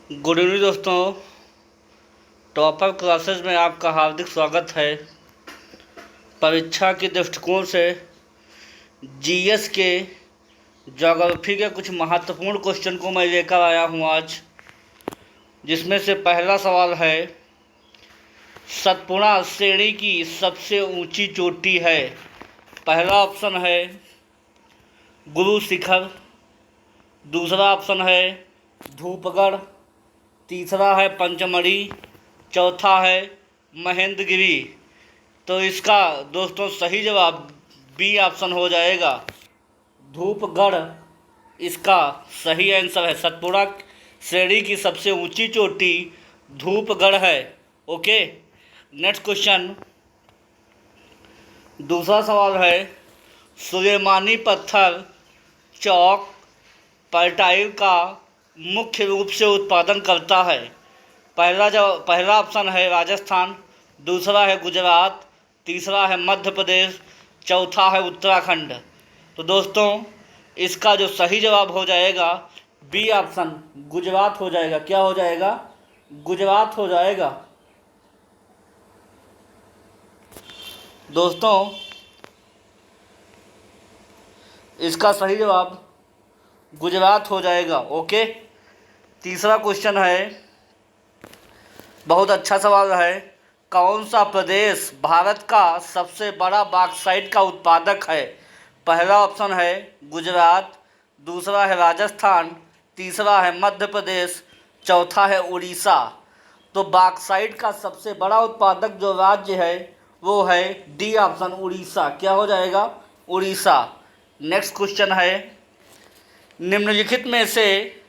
Good evening दोस्तों। Topper classes में आपका हार्दिक स्वागत है। परीक्षा के दृष्टिकोण से जीएस के ज्योग्राफी के कुछ महत्वपूर्ण क्वेश्चन को मैं लेकर आया हूँ आज, जिसमें से पहला सवाल है, सतपुड़ा श्रेणी की सबसे ऊंची चोटी है। पहला ऑप्शन है गुरु शिखर, दूसरा ऑप्शन है धूपगढ़, तीसरा है पंचमढ़ी, चौथा है महेंद्रगिरी। तो इसका दोस्तों सही जवाब बी ऑप्शन हो जाएगा, धूपगढ़ इसका सही आंसर है। सतपुड़ा श्रेणी की सबसे ऊंची चोटी धूपगढ़ है। ओके, नेक्स्ट क्वेश्चन, दूसरा सवाल है, सुलेमानी पत्थर चौक पर्टाइल का मुख्य रूप से उत्पादन करता है। पहला ऑप्शन है राजस्थान, दूसरा है गुजरात, तीसरा है मध्य प्रदेश, चौथा है उत्तराखंड। तो दोस्तों इसका जो सही जवाब हो जाएगा बी ऑप्शन, गुजरात हो जाएगा। क्या हो जाएगा? गुजरात हो जाएगा। दोस्तों इसका सही जवाब गुजरात हो जाएगा। ओके, तीसरा क्वेश्चन है, बहुत अच्छा सवाल है, कौन सा प्रदेश भारत का सबसे बड़ा बॉक्साइट का उत्पादक है? पहला ऑप्शन है गुजरात, दूसरा है राजस्थान, तीसरा है मध्य प्रदेश, चौथा है उड़ीसा। तो बॉक्साइट का सबसे बड़ा उत्पादक जो राज्य है वो है डी ऑप्शन, उड़ीसा। क्या हो जाएगा? उड़ीसा। नेक्स्ट क्वेश्चन है, निम्नलिखित में से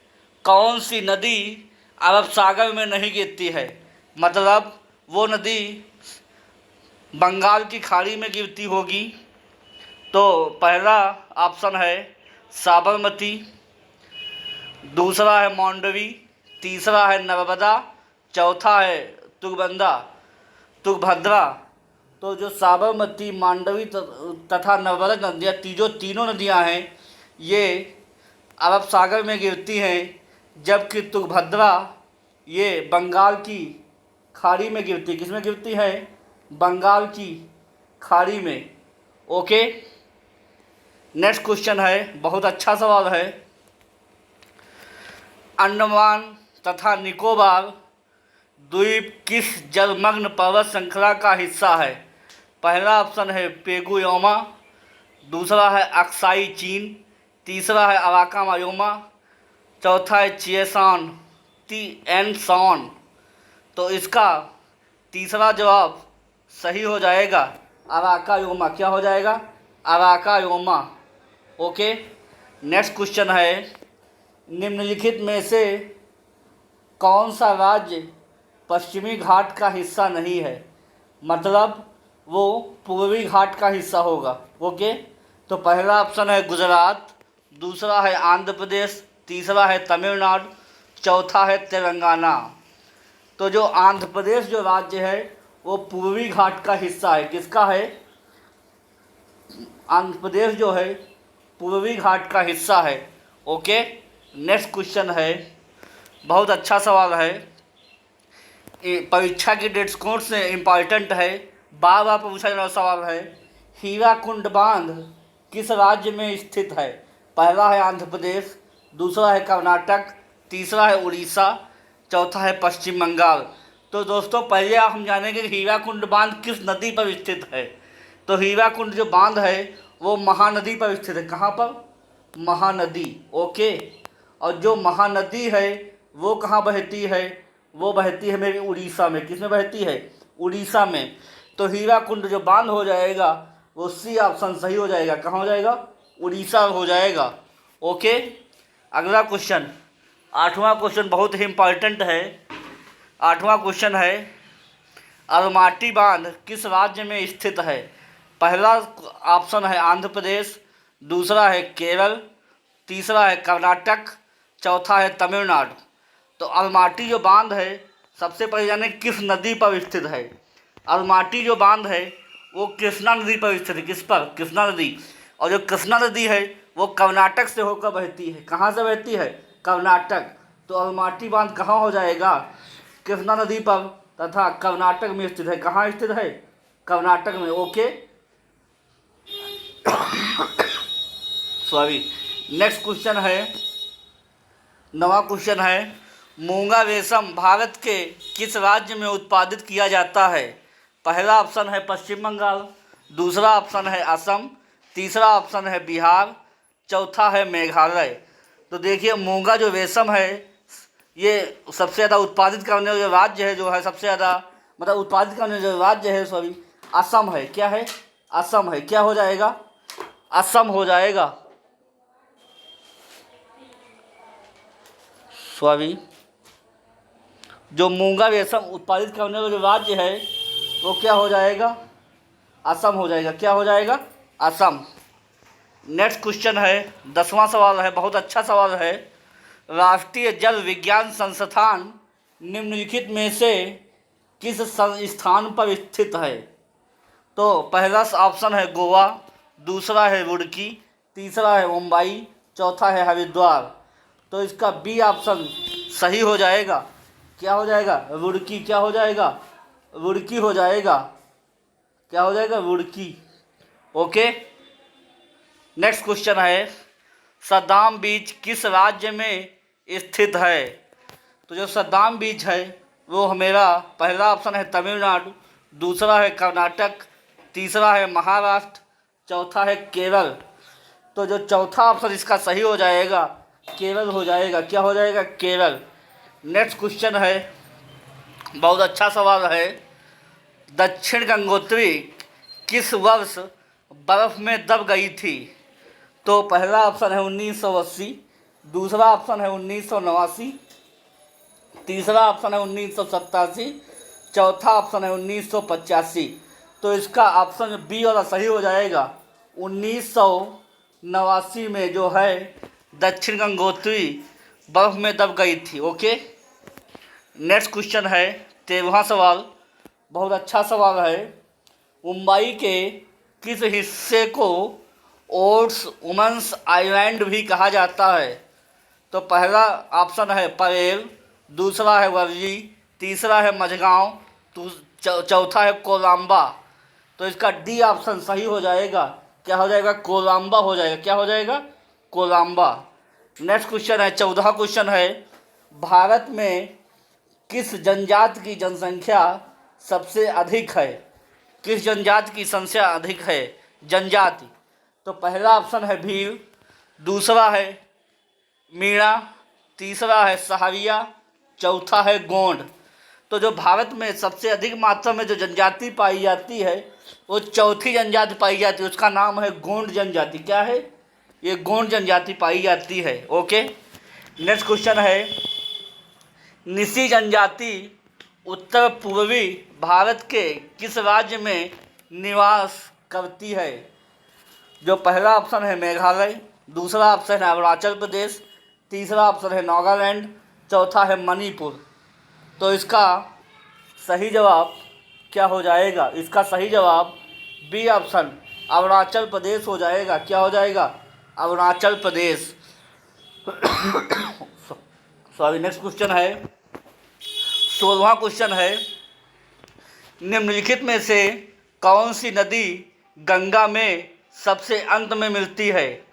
कौन सी नदी अरब सागर में नहीं गिरती है? मतलब वो नदी बंगाल की खाड़ी में गिरती होगी। तो पहला ऑप्शन है साबरमती, दूसरा है मांडवी, तीसरा है नर्मदा, चौथा है तुंगभद्रा। तो जो साबरमती, मांडवी तथा नर्मदा नदियाँ, तीनों नदियाँ हैं, ये अरब सागर में गिरती हैं, जबकि तुंगभद्रा ये बंगाल की खाड़ी में गिरती है। किसमें गिरती है? बंगाल की खाड़ी में। ओके, नेक्स्ट क्वेश्चन है, बहुत अच्छा सवाल है, अंडमान तथा निकोबार द्वीप किस जलमग्न पर्वत श्रृंखला का हिस्सा है? पहला ऑप्शन है पेगुयामा, दूसरा है अक्साई चीन, तीसरा है अराका मायोमा, चौथा है चिएसान ती एन सॉन। तो इसका तीसरा जवाब सही हो जाएगा अराका योमा। क्या हो जाएगा? अराका योमा। ओके, नेक्स्ट क्वेश्चन है, निम्नलिखित में से कौन सा राज्य पश्चिमी घाट का हिस्सा नहीं है? मतलब वो पूर्वी घाट का हिस्सा होगा। ओके, तो पहला ऑप्शन है गुजरात, दूसरा है आंध्र प्रदेश, तीसरा है तमिलनाडु, चौथा है तेलंगाना। तो जो आंध्र प्रदेश जो राज्य है वो पूर्वी घाट का हिस्सा है। किसका है? आंध्र प्रदेश जो है पूर्वी घाट का हिस्सा है। ओके, नेक्स्ट क्वेश्चन है, बहुत अच्छा सवाल है, परीक्षा की दृष्टिकोण से इम्पॉर्टेंट है, बार बार पूछा जाने वाला सवाल है, हीराकुंड बांध किस राज्य में स्थित है? पहला है आंध्र प्रदेश, दूसरा है कर्नाटक, तीसरा है उड़ीसा, चौथा है पश्चिम बंगाल। तो दोस्तों पहले हम जानेंगे कि हीराकुंड बांध किस नदी पर स्थित है। तो हीराकुंड जो बांध है वो महानदी पर स्थित है। कहाँ पर? महानदी। ओके, और जो महानदी है वो कहाँ बहती है? वो बहती है मेरी उड़ीसा में। किस में बहती है? उड़ीसा में। तो हीराकुंड जो बांध हो जाएगा वो सी ऑप्शन सही हो जाएगा। कहाँ हो जाएगा? उड़ीसा हो जाएगा। ओके, अगला क्वेश्चन, आठवां क्वेश्चन बहुत ही इम्पॉर्टेंट है। आठवां क्वेश्चन है, अलमाटी बांध किस राज्य में स्थित है? पहला ऑप्शन है आंध्र प्रदेश, दूसरा है केरल, तीसरा है कर्नाटक, चौथा है तमिलनाडु। तो अलमाटी जो बांध है सबसे पहले जाने किस नदी पर स्थित है। अलमाटी जो बांध है वो कृष्णा नदी पर स्थित है। किस पर? कृष्णा नदी। और जो कृष्णा नदी है वो कर्नाटक से होकर बहती है। कहाँ से बहती है? कर्नाटक। तो अलमाटी बांध कहाँ हो जाएगा? कृष्णा नदी पर तथा कर्नाटक में स्थित है। कहाँ स्थित है? कर्नाटक में। Okay, sorry. नेक्स्ट क्वेश्चन है, नवा क्वेश्चन है, मूंगा रेशम भारत के किस राज्य में उत्पादित किया जाता है? पहला ऑप्शन है पश्चिम बंगाल, दूसरा ऑप्शन है असम, तीसरा ऑप्शन है बिहार, चौथा है मेघालय। तो देखिए, मूंगा जो रेशम है ये सबसे ज़्यादा उत्पादित करने वाला जो राज्य है, जो है सबसे ज़्यादा मतलब उत्पादित करने जो राज्य है, सॉरी, असम है। क्या है? असम है। क्या हो जाएगा? असम हो जाएगा। सॉरी, जो मूंगा रेशम उत्पादित करने वाला जो राज्य है वो क्या हो जाएगा? असम हो जाएगा। क्या हो जाएगा? असम। नेक्स्ट क्वेश्चन है, 10वां सवाल है, बहुत अच्छा सवाल है। राष्ट्रीय जल विज्ञान संस्थान निम्नलिखित में से किस स्थान पर स्थित है? तो पहला ऑप्शन है गोवा, दूसरा है रुड़की, तीसरा है मुंबई, चौथा है हरिद्वार। तो इसका बी ऑप्शन सही हो जाएगा। क्या हो जाएगा? रुड़की। क्या हो जाएगा? रुड़की हो जाएगा। क्या हो जाएगा? रुड़की। ओके, नेक्स्ट क्वेश्चन है, सदाम बीच किस राज्य में स्थित है? तो जो सदाम बीच है वो मेरा पहला ऑप्शन है तमिलनाडु, दूसरा है कर्नाटक, तीसरा है महाराष्ट्र, चौथा है केरल। तो जो चौथा ऑप्शन इसका सही हो जाएगा, केरल हो जाएगा। क्या हो जाएगा? केरल। नेक्स्ट क्वेश्चन है, बहुत अच्छा सवाल है, दक्षिण गंगोत्री किस वर्ष बर्फ में दब गई थी? तो पहला ऑप्शन है 1980, दूसरा ऑप्शन है 1989, तीसरा ऑप्शन है 1987, चौथा ऑप्शन है 1985। तो इसका ऑप्शन बी वाला सही हो जाएगा। 1989 में जो है दक्षिण गंगोत्री बर्फ में दब गई थी। ओके, नेक्स्ट क्वेश्चन है, 13वां सवाल, बहुत अच्छा सवाल है। मुंबई के किस हिस्से को ओट्स वुमेंस आइलैंड भी कहा जाता है? तो पहला ऑप्शन है परेल, दूसरा है वर्ली, तीसरा है मझगांव, चौथा है कोलंबा। तो इसका डी ऑप्शन सही हो जाएगा। क्या हो जाएगा? कोलंबा हो जाएगा। क्या हो जाएगा? कोलंबा। नेक्स्ट क्वेश्चन है, 14वां क्वेश्चन है, भारत में किस जनजाति की जनसंख्या सबसे अधिक है? किस जनजाति की संख्या अधिक है? जनजाति। तो पहला ऑप्शन है भील, दूसरा है मीणा, तीसरा है सहारिया, चौथा है गोंड। तो जो भारत में सबसे अधिक मात्रा में जो जनजाति पाई जाती है वो चौथी जनजाति पाई जाती है, उसका नाम है गोंड जनजाति। क्या है? ये गोंड जनजाति पाई जाती है। ओके, नेक्स्ट क्वेश्चन है, निसी जनजाति उत्तर पूर्वी भारत के किस राज्य में निवास करती है? जो पहला ऑप्शन है मेघालय, दूसरा ऑप्शन है अरुणाचल प्रदेश, तीसरा ऑप्शन है नागालैंड, चौथा है मणिपुर। तो इसका सही जवाब क्या हो जाएगा? इसका सही जवाब बी ऑप्शन अरुणाचल प्रदेश हो जाएगा। क्या हो जाएगा? Arunachal Pradesh. Sorry, next question है, 16वां क्वेश्चन है, निम्नलिखित में से कौन सी नदी गंगा में सबसे अंत में मिलती है?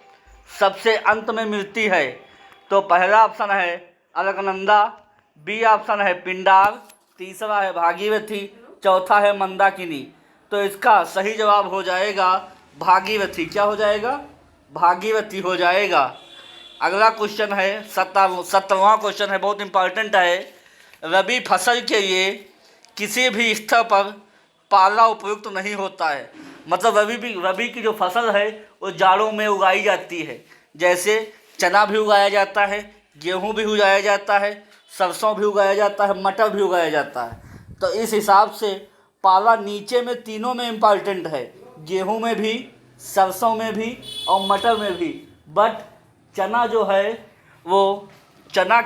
सबसे अंत में मिलती है। तो पहला ऑप्शन है अलकनंदा, बी ऑप्शन है पिंडार, तीसरा है भागीरथी, चौथा है मंदाकिनी। तो इसका सही जवाब हो जाएगा भागीरथी। क्या हो जाएगा? भागीरथी हो जाएगा। अगला क्वेश्चन है 17वां क्वेश्चन है, बहुत इंपॉर्टेंट है। रबी फसल के लिए किसी भी स्तर पर पाला उपयुक्त नहीं होता है। मतलब रबी की जो फसल है वो जाड़ों में उगाई जाती है। जैसे चना भी उगाया जाता है, गेहूं भी उगाया जाता है, सरसों भी उगाया जाता है, मटर भी उगाया जाता है। तो इस हिसाब से पाला नीचे में तीनों में इम्पॉर्टेंट है, गेहूं में भी, सरसों में भी और मटर में भी। बट चना जो है वो चना